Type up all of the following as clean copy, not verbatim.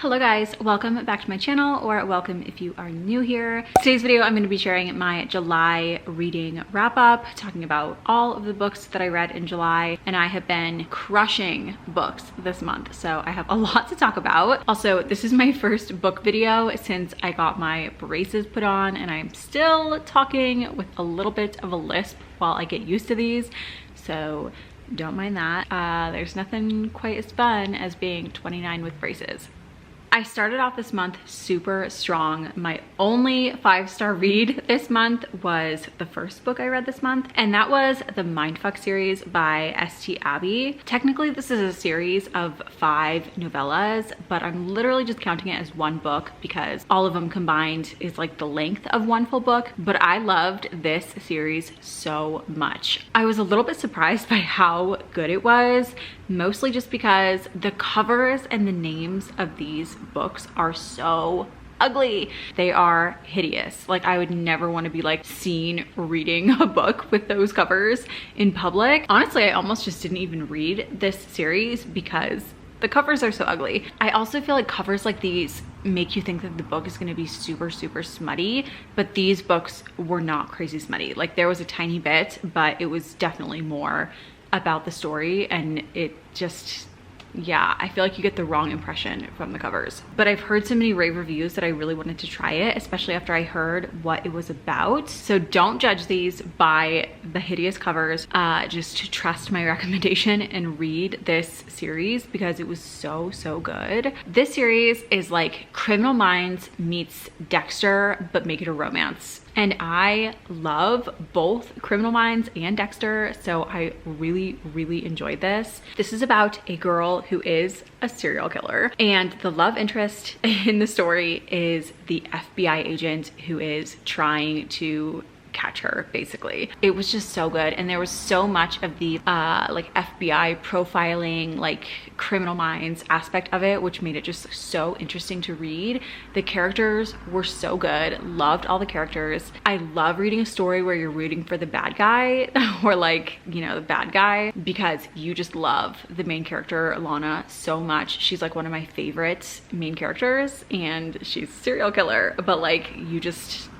Hello guys, welcome back to my channel, or welcome if you are new here. Today's video I'm going to be sharing my July reading wrap up, talking about all of the books that I read in July, and I have been crushing books this month, so I have a lot to talk about. Also, this is my first book video since I got my braces put on, and I'm still talking with a little bit of a lisp while I get used to these, so don't mind that. There's nothing quite as fun as being 29 with braces. I started off this month super strong. My only 5-star read this month was the first book I read this month, and that was the Mindfuck series by St. Abbey. Technically, this is a series of 5 novellas, but I'm literally just counting it as one book because all of them combined is like the length of one full book, but I loved this series so much. I was a little bit surprised by how good it was, mostly just because the covers and the names of these books are so ugly. They are hideous. Like, I would never want to be like seen reading a book with those covers in public. Honestly, I almost just didn't even read this series because the covers are so ugly. I also feel like covers like these make you think that the book is going to be super smutty, but these books were not crazy smutty. Like, there was a tiny bit, but it was definitely more about the story, and it just, yeah, I feel like you get the wrong impression from the covers. But I've heard so many rave reviews that I really wanted to try it, especially after I heard what it was about. So don't judge these by the hideous covers. Just trust my recommendation and read this series because it was so good. This series is like Criminal Minds meets Dexter, but make it a romance. And I love both Criminal Minds and Dexter, so I really enjoyed this. This is about a girl who is a serial killer, and the love interest in the story is the FBI agent who is trying to catch her, basically. It was just so good, and there was so much of the like FBI profiling, like Criminal Minds aspect of it, which made it just so interesting to read. The characters were so good. Loved all the characters. I love reading a story where you're rooting for the bad guy or, like, you know, the bad guy, because you just love the main character Lana so much. She's like one of my favorite main characters, and she's a serial killer, but like, you just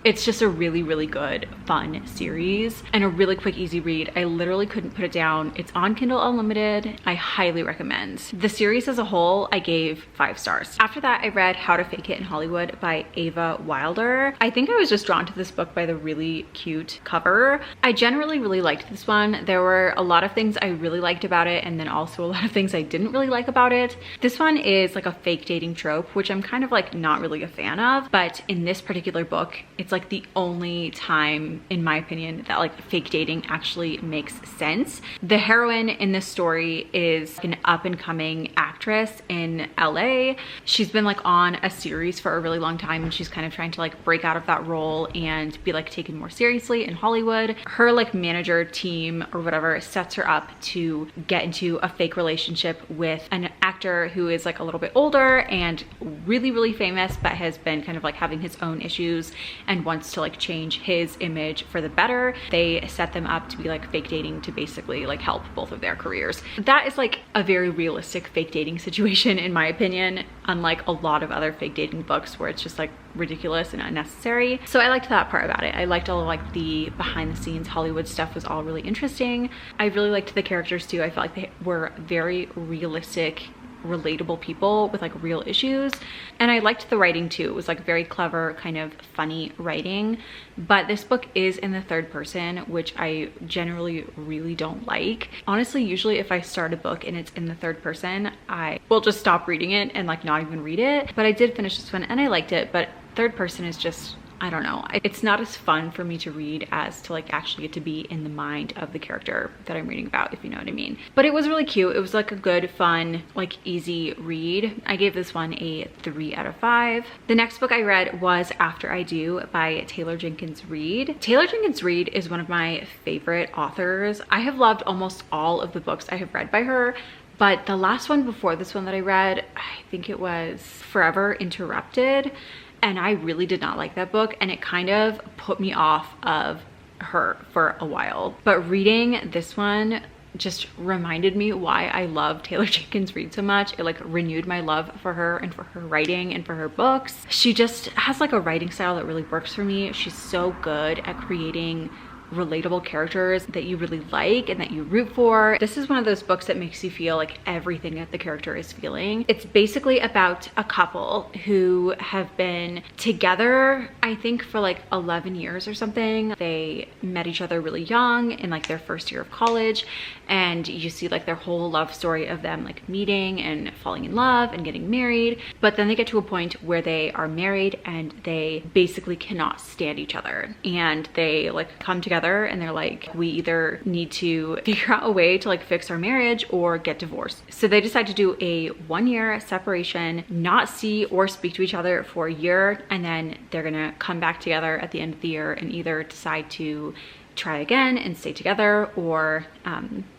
it's just a really good, fun series and a really quick, easy read. I literally couldn't put it down. It's on Kindle Unlimited. I highly recommend. The series as a whole, I gave 5 stars. After that, I read How to Fake It in Hollywood by Ava Wilder. I think I was just drawn to this book by the really cute cover. I generally really liked this one. There were a lot of things I really liked about it, and then also a lot of things I didn't really like about it. This one is like a fake dating trope, which I'm kind of like not really a fan of, but in this particular book, it's like the only time, in my opinion, that like fake dating actually makes sense. The heroine in this story is an up-and-coming actress in LA. She's been like on a series for a really long time, and she's kind of trying to like break out of that role and be like taken more seriously in Hollywood. Her like manager team or whatever sets her up to get into a fake relationship with an actor who is like a little bit older and really famous, but has been kind of like having his own issues and wants to like change his image for the better. They set them up to be like fake dating to basically like help both of their careers. That is like a very realistic fake dating situation, in my opinion, unlike a lot of other fake dating books where it's just like ridiculous and unnecessary. So I liked that part about it. I liked all of like the behind the scenes Hollywood stuff was all really interesting. I really liked the characters too. I felt like they were very realistic, relatable people with like real issues, and I liked the writing too. It was like very clever, kind of funny writing, but this book is in the third person, which I generally really don't like. Honestly, usually if I start a book and it's in the third person, I will just stop reading it and like not even read it. But I did finish this one and I liked it, but third person is just, I don't know. It's not as fun for me to read as to like actually get to be in the mind of the character that I'm reading about, if you know what I mean. But it was really cute. It was like a good, fun, like easy read. I gave this one a 3 out of 5. The next book I read was After I Do by Taylor Jenkins Reid. Taylor Jenkins Reid is one of my favorite authors. I have loved almost all of the books I have read by her, but the last one before this one that I read, I think it was Forever Interrupted, and I really did not like that book, and it kind of put me off of her for a while. But reading this one just reminded me why I love Taylor Jenkins Reid so much. It like renewed my love for her and for her writing and for her books. She just has like a writing style that really works for me. She's so good at creating relatable characters that you really like and that you root for. This is one of those books that makes you feel like everything that the character is feeling. It's basically about a couple who have been together, I think, for like 11 years or something. They met each other really young in like their first year of college, and you see like their whole love story of them like meeting and falling in love and getting married. But then they get to a point where they are married and they basically cannot stand each other, and they like come together and they're like, we either need to figure out a way to like fix our marriage or get divorced. So they decide to do a 1-year separation, not see or speak to each other for a year, and then they're gonna come back together at the end of the year and either decide to try again and stay together or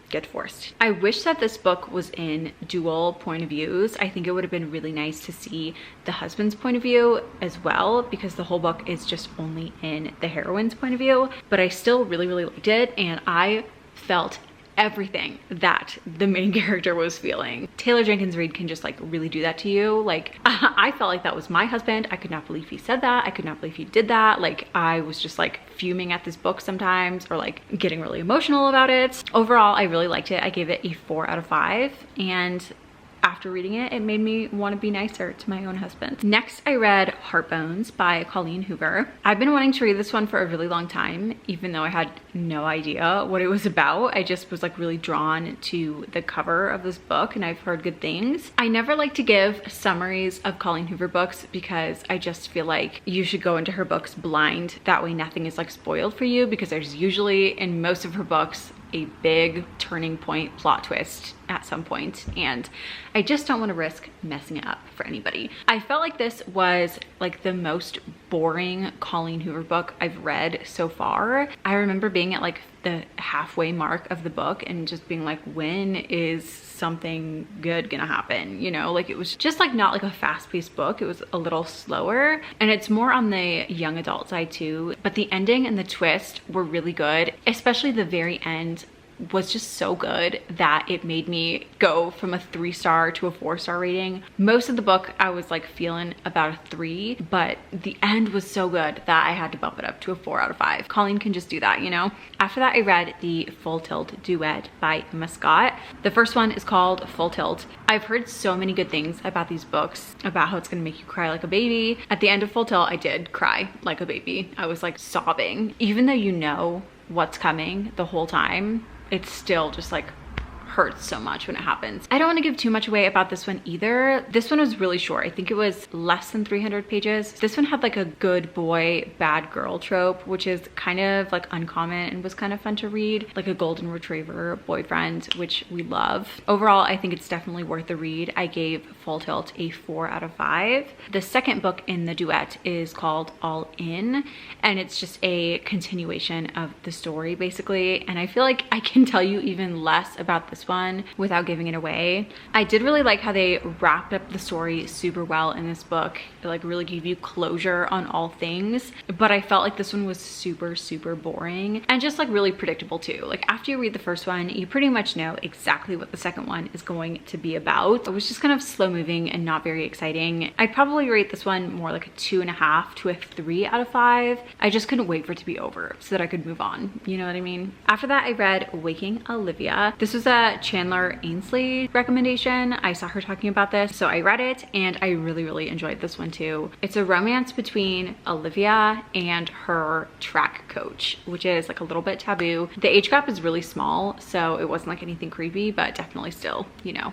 get divorced. I wish that this book was in dual point of views. I think it would have been really nice to see the husband's point of view as well, because the whole book is just only in the heroine's point of view. But I still really liked it, and I felt everything that the main character was feeling. Taylor Jenkins Reid can just like really do that to you. Like I felt like that was my husband. I could not believe he said that. I could not believe he did that. Like I was just like fuming at this book sometimes, or like getting really emotional about it. Overall, I really liked it. I gave it a 4 out of 5, and after reading it, it made me want to be nicer to my own husband. Next, I read Heartbones by Colleen Hoover. I've been wanting to read this one for a really long time, even though I had no idea what it was about. I just was like really drawn to the cover of this book, and I've heard good things. I never like to give summaries of Colleen Hoover books because I just feel like you should go into her books blind. That way nothing is like spoiled for you, because there's usually in most of her books a big turning point plot twist at some point, and I just don't want to risk messing it up for anybody. I felt like this was like the most boring Colleen Hoover book I've read so far. I remember being at like the halfway mark of the book and just being like, when is something good gonna happen? You know, like it was just like not like a fast-paced book. It was a little slower, and it's more on the young adult side too, but the ending and the twist were really good, especially the very end was just so good that it made me go from a 3-star to a 4-star rating. Most of the book I was like feeling about a 3, but the end was so good that I had to bump it up to a 4 out of 5. Colleen can just do that, you know? After that, I read the Full Tilt Duet by Emma Scott. The first one is called Full Tilt. I've heard so many good things about these books, about how it's gonna make you cry like a baby. At the end of Full Tilt, I did cry like a baby. I was like sobbing. Even though you know what's coming the whole time, it's still just like hurts so much when it happens. I don't want to give too much away about this one either. This one was really short. I think it was less than 300 pages. This one had like a good boy, bad girl trope, which is kind of like uncommon and was kind of fun to read. Like a golden retriever boyfriend, which we love. Overall, I think it's definitely worth the read. I gave Full Tilt a 4 out of 5. The second book in the duet is called All In, and it's just a continuation of the story basically. And I feel like I can tell you even less about this one without giving it away. I did really like how they wrapped up the story super well in this book. It like really gave you closure on all things, but I felt like this one was super boring and just like really predictable too. Like after you read the first one, you pretty much know exactly what the second one is going to be about. It was just kind of slow moving and not very exciting. I'd probably rate this one more like a 2.5 to a 3 out of 5. I just couldn't wait for it to be over so that I could move on. You know what I mean? After that, I read Waking Olivia. This was a Chandler Ainsley recommendation. I saw her talking about this, so I read it and I really enjoyed this one too. It's a romance between Olivia and her track coach, which is like a little bit taboo. The age gap is really small, so it wasn't like anything creepy, but definitely still, you know,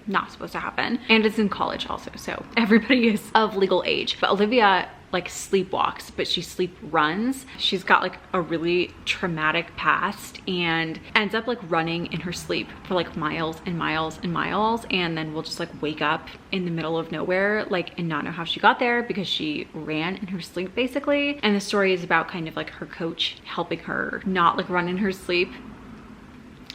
not supposed to happen. And it's in college also, so everybody is of legal age. But Olivia like sleepwalks, but she sleep runs. She's got like a really traumatic past and ends up like running in her sleep for like miles and miles and miles, and then will just like wake up in the middle of nowhere like and not know how she got there because she ran in her sleep basically. And the story is about kind of like her coach helping her not like run in her sleep.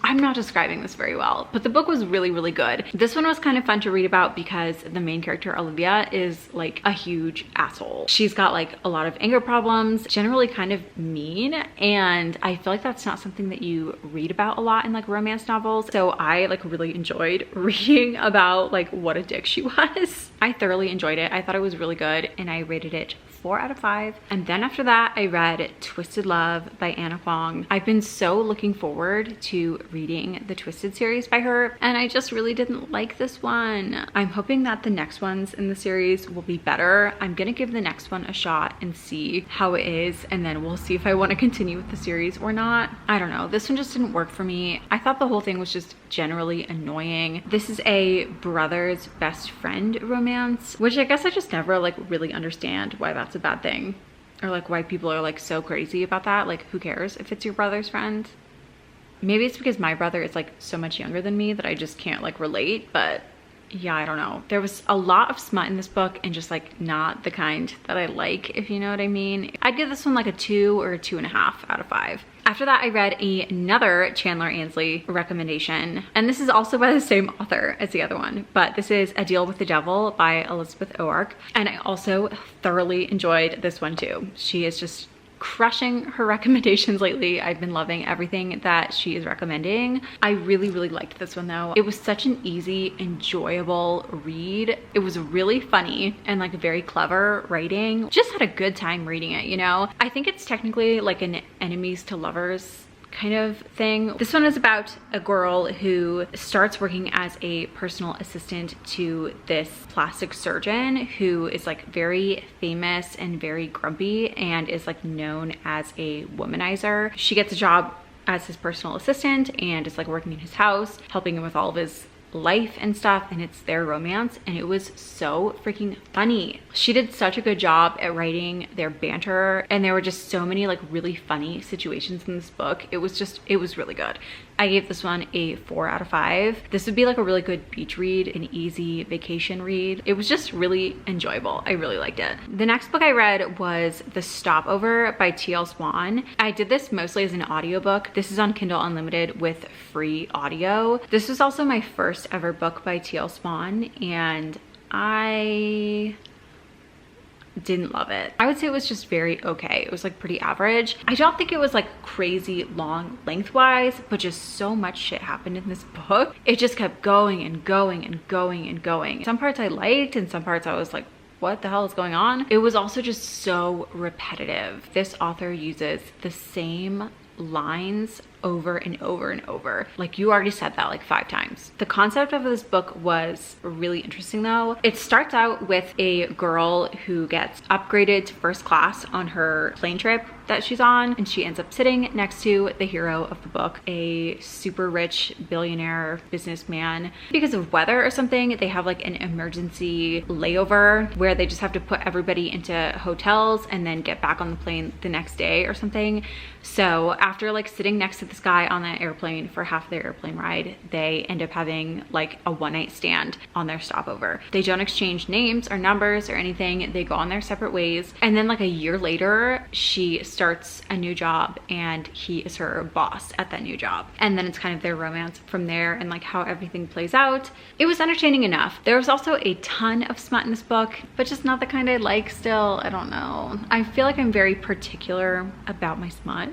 I'm I'm not describing this very well, but the book was really, really good. This one was kind of fun to read about because the main character, Olivia, is like a huge asshole. She's got like a lot of anger problems, generally kind of mean, and I feel like that's not something that you read about a lot in like romance novels. So I like really enjoyed reading about like what a dick she was. I thoroughly enjoyed it. I thought it was really good, and I rated it 4 out of 5. And then after that, I read Twisted Love by Anna Huang. I've been so looking forward to reading the Twisted series by her, and I just really didn't like this one. I'm hoping that the next ones in the series will be better. I'm gonna give the next one a shot and see how it is, and then we'll see if I want to continue with the series or not. I don't know. This one just didn't work for me. I thought the whole thing was just generally annoying. This is a brother's best friend romance, which I guess I just never like really understand why that's a bad thing, or like why people are like so crazy about that. Like, who cares if it's your brother's friend? Maybe it's because my brother is like so much younger than me that I just can't like relate, but yeah, I don't know. There was a lot of smut in this book, and just like not the kind that I like, if you know what I mean. I'd give this one like a 2 or a 2.5 out of 5. After that, I read another Chandler Ansley recommendation, and this is also by the same author as the other one, but this is A Deal with the Devil by Elizabeth Oark, and I also thoroughly enjoyed this one too. She is just crushing her recommendations lately. I've been loving everything that she is recommending. I really, really liked this one though. It was such an easy, enjoyable read. It was really funny and like very clever writing. Just had a good time reading it, you know? I think it's technically like an enemies to lovers kind of thing. This one is about a girl who starts working as a personal assistant to this plastic surgeon who is like very famous and very grumpy and is like known as a womanizer. She gets a job as his personal assistant and is like working in his house, helping him with all of his life and stuff, and it's their romance, and it was so freaking funny. She did such a good job at writing their banter, and there were just so many like really funny situations in this book. It was really good. I gave this one a 4 out of 5. This would be like a really good beach read, an easy vacation read. It was just really enjoyable. I really liked it. The next book I read was The Stopover by T.L. Swan. I did this mostly as an audiobook. This is on Kindle Unlimited with free audio. This was also my first ever book by T.L. Swan, and I didn't love it. I would say it was just very okay. It was like pretty average. I don't think it was like crazy long lengthwise, but just so much shit happened in this book. It just kept going and going and going and going. Some parts I liked, and some parts I was like, what the hell is going on? It was also just so repetitive. This author uses the same lines over and over and over. Like, you already said that like 5 times. The concept of this book was really interesting though. It starts out with a girl who gets upgraded to first class on her plane trip that she's on, and she ends up sitting next to the hero of the book, a super rich billionaire businessman. Because of weather or something, they have like an emergency layover where they just have to put everybody into hotels and then get back on the plane the next day or something. So after like sitting next to this guy on that airplane for half their airplane ride, they end up having like a one-night stand on their stopover. They don't exchange names or numbers or anything. They go on their separate ways. And then like a year later, she starts a new job and he is her boss at that new job. And then it's kind of their romance from there and like how everything plays out. It was entertaining enough. There was also a ton of smut in this book, but just not the kind I like still. I don't know. I feel like I'm very particular about my smut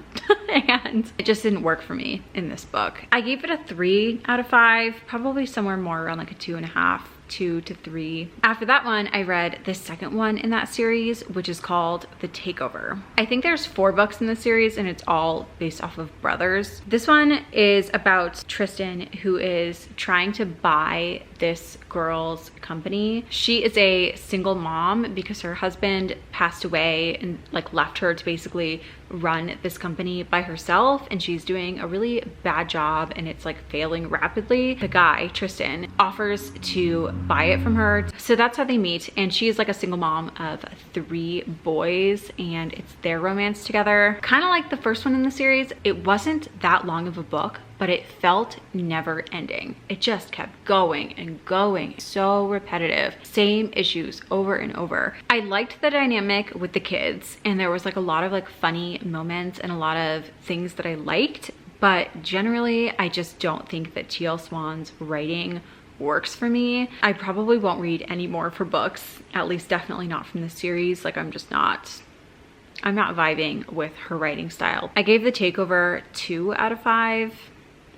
and it just didn't work for me in this book. I gave it a 3 out of 5, probably somewhere more around like a 2.5. 2 to 3. After that one, I read the second one in that series, which is called The Takeover. I think there's 4 books in the series and it's all based off of brothers. This one is about Tristan, who is trying to buy this girl's company. She is a single mom because her husband passed away and like left her to basically run this company by herself, and she's doing a really bad job and it's like failing rapidly. The guy, Tristan, offers to buy it from her. So that's how they meet, and she's like a single mom of 3 boys and it's their romance together. Kind of like the first one in the series, it wasn't that long of a book, but it felt never ending. It just kept going and going. So repetitive. Same issues over and over. I liked the dynamic with the kids, and there was like a lot of like funny moments and a lot of things that I liked, but generally I just don't think that T.L. Swan's writing works for me. I probably won't read any more of her books, at least definitely not from the series. Like I'm not vibing with her writing style. I gave The Takeover 2 out of 5.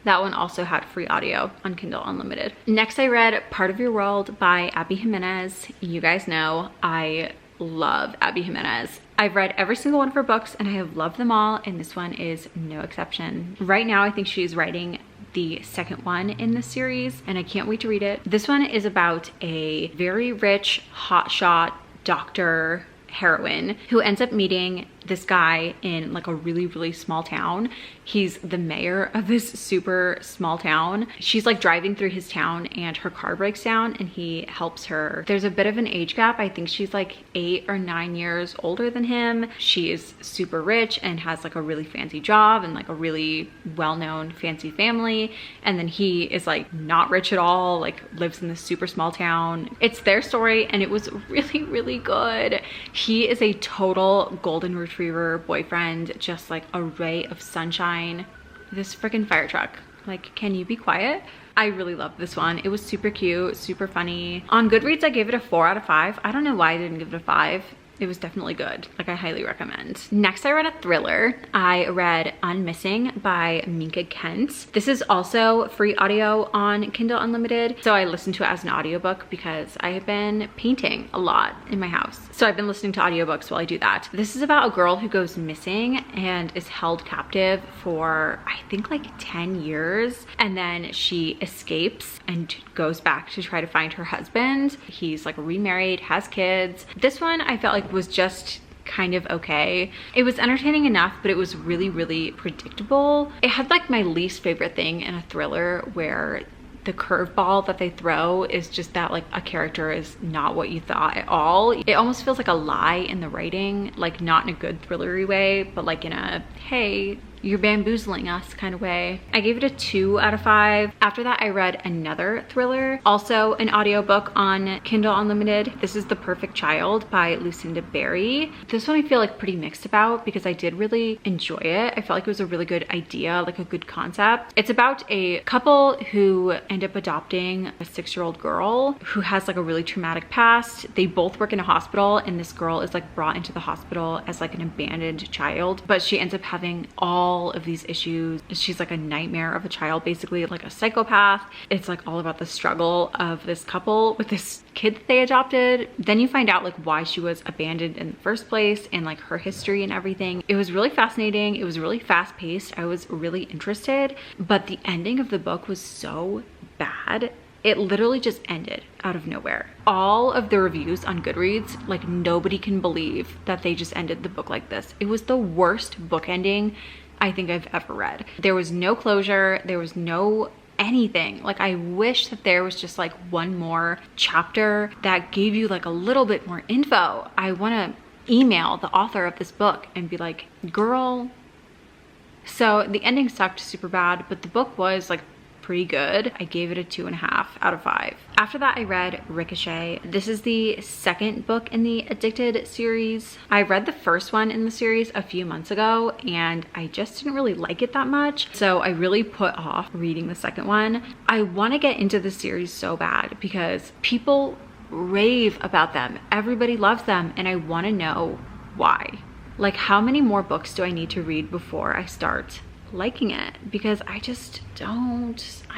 That one also had free audio on Kindle Unlimited. Next, I read Part of Your World by Abby Jimenez. You guys know I love Abby Jimenez. I've read every single one of her books and I have loved them all, and this one is no exception. Right now, I think she's writing the second one in the series and I can't wait to read it. This one is about a very rich hotshot doctor heroine who ends up meeting this guy in like a really small town. He's the mayor of this super small town. She's like driving through his town and her car breaks down and he helps her. There's a bit of an age gap. I think she's like 8 or 9 years older than him. She is super rich and has like a really fancy job and like a really well-known fancy family. And then he is like not rich at all, like lives in this super small town. It's their story and it was really good. He is a total golden retriever boyfriend, just like a ray of sunshine. This freaking fire truck, like, can you be quiet? I really loved this one. It was super cute, super funny. On Goodreads, I gave it a 4 out of 5. I don't know why I didn't give it a 5. It was definitely good. Like, I highly recommend. Next, I read a thriller. I read Unmissing by Minka Kent. This is also free audio on Kindle Unlimited. So I listened to it as an audiobook because I have been painting a lot in my house. So I've been listening to audiobooks while I do that. This is about a girl who goes missing and is held captive for, I think, like 10 years. And then she escapes and goes back to try to find her husband. He's like remarried, has kids. This one I felt like was just kind of okay. It was entertaining enough, but it was really predictable. It had like my least favorite thing in a thriller where the curveball that they throw is just that like a character is not what you thought at all. It almost feels like a lie in the writing, like not in a good thrillery way, but like in a, hey, you're bamboozling us kind of way. I gave it a 2 out of 5. After that, I read another thriller, also an audiobook on Kindle Unlimited. This is The Perfect Child by Lucinda Berry. This one I feel like pretty mixed about because I did really enjoy it. I felt like it was a really good idea, like a good concept. It's about a couple who end up adopting a 6-year-old girl who has like a really traumatic past. They both work in a hospital and this girl is like brought into the hospital as like an abandoned child, but she ends up having all of these issues. She's like a nightmare of a child, basically like a psychopath. It's like all about the struggle of this couple with this kid that they adopted. Then you find out like why she was abandoned in the first place and like her history and everything. It was really fascinating. It was really fast paced. I was really interested, but the ending of the book was so bad. It literally just ended out of nowhere. All of the reviews on Goodreads, like nobody can believe that they just ended the book like this. It was the worst book ending I think I've ever read. There was no closure. There was no anything. Like I wish that there was just like one more chapter that gave you like a little bit more info. I want to email the author of this book and be like, girl. So the ending sucked super bad, but the book was like pretty good. I gave it a 2.5 out of 5. After that, I read Ricochet. This is the second book in the Addicted series. I read the first one in the series a few months ago and I just didn't really like it that much. So I really put off reading the second one. I want to get into the series so bad because people rave about them. Everybody loves them and I want to know why. Like how many more books do I need to read before I start liking it? Because I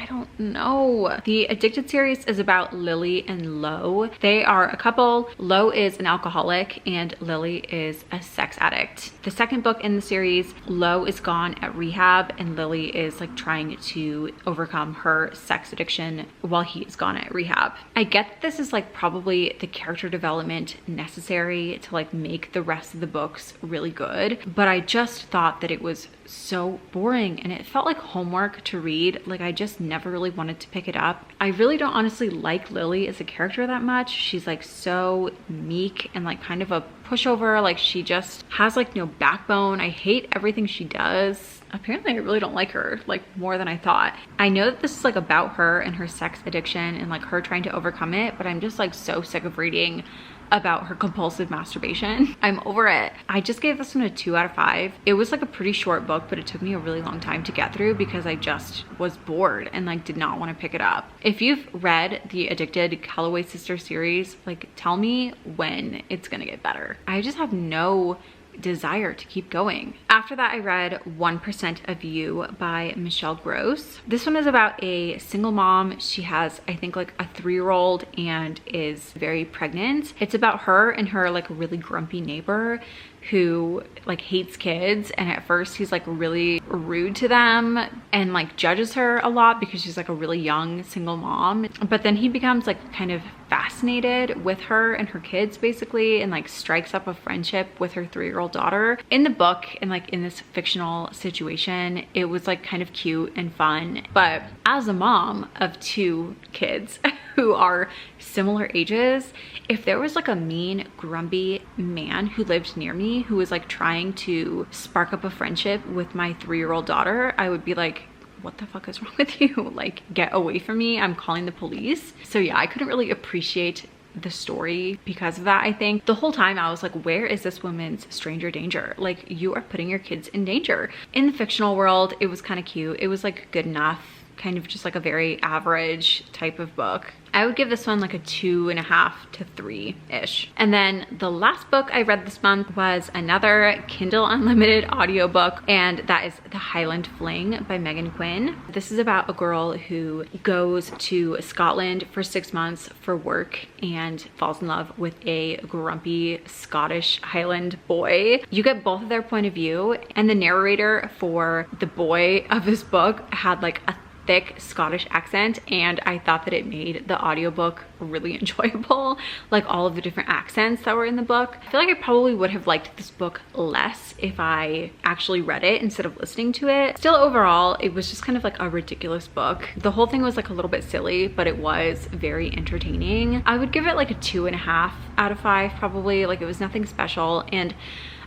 don't know. The Addicted series is about Lily and Lo. They are a couple. Lo is an alcoholic and Lily is a sex addict. The second book in the series, Lo is gone at rehab and Lily is like trying to overcome her sex addiction while he is gone at rehab. I get that this is like probably the character development necessary to like make the rest of the books really good, but I just thought that it was so boring and it felt like homework to read. Like I just never really wanted to pick it up. I really don't honestly like Lily as a character that much. She's like so meek and like kind of a pushover. Like she just has like no backbone. I hate everything she does. Apparently I really don't like her like more than I thought. I know that this is like about her and her sex addiction and like her trying to overcome it, but I'm just like so sick of reading about her compulsive masturbation. I'm over it. I just gave this one a 2 out of 5. It was like a pretty short book, but it took me a really long time to get through because I just was bored and like did not want to pick it up. If you've read the Addicted Calloway Sisters series, like tell me when it's gonna get better. I just have no desire to keep going. After that, I read 1% of You by Michelle Gross. This one is about a single mom. She has, I think, like a 3-year-old and is very pregnant. It's about her and her like really grumpy neighbor who like hates kids, and at first he's like really rude to them and like judges her a lot because she's like a really young single mom, but then he becomes like kind of fascinated with her and her kids basically, and like strikes up a friendship with her 3-year-old daughter. In the book and like in this fictional situation, it was like kind of cute and fun, but as a mom of 2 kids who are similar ages, if there was like a mean, grumpy man who lived near me who was like trying to spark up a friendship with my 3-year-old daughter, I would be like, what the fuck is wrong with you? Like, get away from me. I'm calling the police. So yeah, I couldn't really appreciate the story because of that. I think the whole time I was like, where is this woman's stranger danger? Like, you are putting your kids in danger. In the fictional world, it was kind of cute. It was like good enough, kind of just like a very average type of book. I would give this one like a 2.5 to 3-ish. And then the last book I read this month was another Kindle Unlimited audiobook, and that is The Highland Fling by Megan Quinn. This is about a girl who goes to Scotland for 6 months for work and falls in love with a grumpy Scottish Highland boy. You get both of their point of view, and the narrator for the boy of this book had like a thick Scottish accent, and I thought that it made the audiobook really enjoyable, like all of the different accents that were in the book. I feel like I probably would have liked this book less if I actually read it instead of listening to it. Still, overall, it was just kind of like a ridiculous book. The whole thing was like a little bit silly, but it was very entertaining. I would give it like a 2.5 out of 5 probably. Like, it was nothing special, and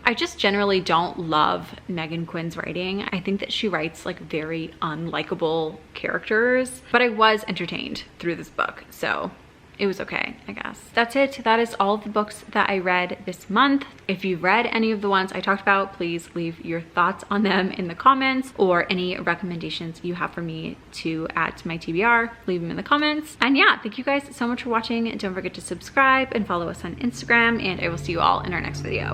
I just generally don't love Megan Quinn's writing. I think that she writes like very unlikable characters, but I was entertained through this book, so it was okay, I guess. That's it. That is all of the books that I read this month. If you've read any of the ones I talked about, please leave your thoughts on them in the comments, or any recommendations you have for me to add to my TBR, leave them in the comments. And yeah, thank you guys so much for watching. Don't forget to subscribe and follow us on Instagram, and I will see you all in our next video.